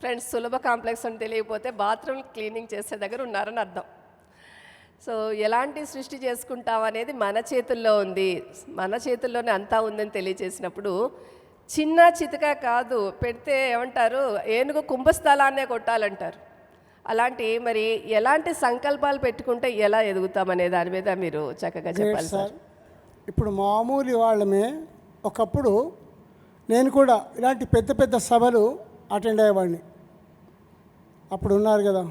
Friends, సులభ complex అని తెలియకపోతే బాత్రూమ్ క్లీనింగ్ చేసే దగ్గర ఉన్నారని అర్థం. సో ఎలాంటి సృష్టి చేసుకుంటాం అనేది మన చేతుల్లో ఉంది, మన చేతుల్లోనే అంతా ఉందని తెలియజేసినప్పుడు చిన్న చితక కాదు పెడితే ఏమంటారు, ఏనుగు కుంభస్థలాన్నే కొట్టాలంటారు. అలాంటి మరి ఎలాంటి సంకల్పాలు పెట్టుకుంటే ఎలా ఎదుగుతామనే దాని మీద మీరు చక్కగా చెప్పాలి సార్. ఇప్పుడు మామూలు వాళ్ళమే, ఒకప్పుడు నేను కూడా ఇలాంటి పెద్ద పెద్ద సభలు అటెండ్ అయ్యేవాడిని. అప్పుడు ఉన్నారు కదా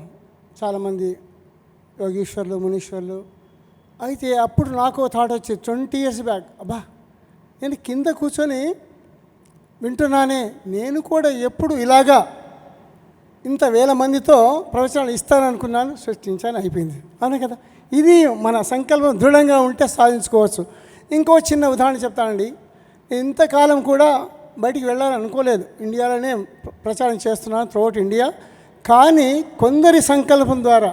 చాలామంది యోగీశ్వర్లు, మునీశ్వర్లు. అయితే అప్పుడు నాకు థాట్ వచ్చేది 20 years బ్యాక్, అబ్బా నేను కింద కూర్చొని వింటున్నానే, నేను కూడా ఎప్పుడు ఇలాగా ఇంత వేల మందితో ప్రవచనాలు ఇస్తాననుకున్నాను, సృష్టించాను, అయిపోయింది. అవునా కదా. ఇది మన సంకల్పం దృఢంగా ఉంటే సాధించుకోవచ్చు. ఇంకో చిన్న ఉదాహరణ చెప్తానండి. ఇంతకాలం కూడా బయటికి వెళ్ళాలని అనుకోలేదు, ఇండియాలోనే ప్రచారం చేస్తున్నాను త్రూఅవుట్ ఇండియా. కానీ కొందరి సంకల్పం ద్వారా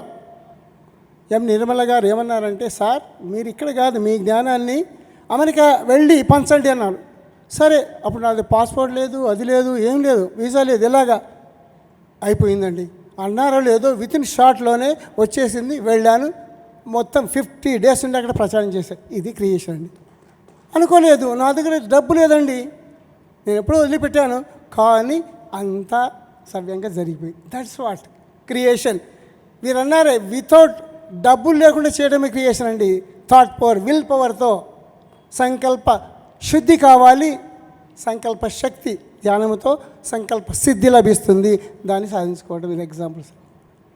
ఎం నిర్మల గారు ఏమన్నారంటే, సార్ మీరు ఇక్కడ కాదు, మీ జ్ఞానాన్ని అమెరికా వెళ్ళి పంచండి అన్నారు. సరే, అప్పుడు నాది పాస్పోర్ట్ లేదు, అది లేదు, ఏం లేదు, వీసా లేదు, ఎలాగా అయిపోయిందండి. అన్నారో లేదో వితిన్ షార్ట్లోనే వచ్చేసింది. వెళ్ళాను, మొత్తం 50 days ఉండి అక్కడ ప్రచారం చేశాను. ఇది క్రియేషన్ అండి. అనుకోలేదు, నా దగ్గర డబ్బు లేదండి, నేను ఎప్పుడో వదిలిపెట్టాను, కానీ అంతా సవ్యంగా జరిగిపోయింది. That's what creation. మీరు అన్నారే వితౌట్ డబ్బులు లేకుండా చేయడమే క్రియేషన్ అండి. థాట్ పవర్, విల్ పవర్తో సంకల్ప శుద్ధి కావాలి, సంకల్ప శక్తి ధ్యానంతో సంకల్ప సిద్ధి లభిస్తుంది. దాన్ని సాధించుకోవడం ఇది ఎగ్జాంపుల్స్.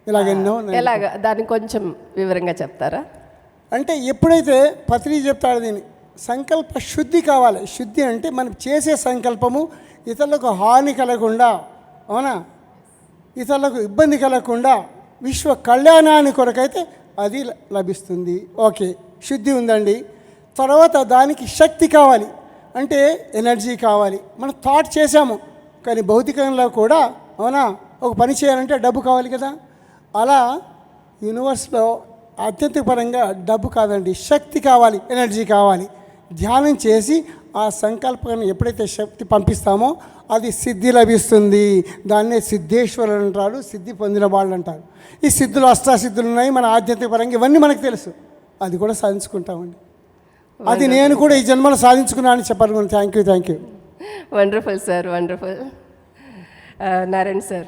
ఇలాగెన్నో. ఎలాగా దాన్ని కొంచెం వివరంగా చెప్తారా? అంటే ఎప్పుడైతే పత్రి చెప్తాడు దీన్ని, సంకల్ప శుద్ధి కావాలి. శుద్ధి అంటే మనం చేసే సంకల్పము ఇతరులకు హాని కలగకుండా, అవునా, ఇతరులకు ఇబ్బంది కలగకుండా విశ్వ కళ్యాణాన్ని కొరకైతే అది లభిస్తుంది. ఓకే, శుద్ధి ఉందండి. తర్వాత దానికి శక్తి కావాలి, అంటే ఎనర్జీ కావాలి. మనం థాట్ చేసాము, కానీ భౌతికంలో కూడా, అవునా, ఒక పని చేయాలంటే డబ్బు కావాలి కదా. అలా యూనివర్స్లో ఆధ్యాత్మిక పరంగా డబ్బు కాదండి, శక్తి కావాలి, ఎనర్జీ కావాలి. ధ్యానం చేసి ఆ సంకల్పాన్ని ఎప్పుడైతే శక్తి పంపిస్తామో అది సిద్ధి లభిస్తుంది. దాన్నే సిద్ధేశ్వరులు అంటారు, సిద్ధి పొందిన వాళ్ళు అంటారు. ఈ సిద్ధులు, అష్టాసిద్ధులు ఉన్నాయి మన ఆధ్యాత్మిక పరంగా, ఇవన్నీ మనకు తెలుసు. అది కూడా సాధించుకుంటామండి. అది నేను కూడా ఈ జన్మలో సాధించుకున్నానని చెప్పాలి. Thank you. Wonderful sir, wonderful. Narayana sir.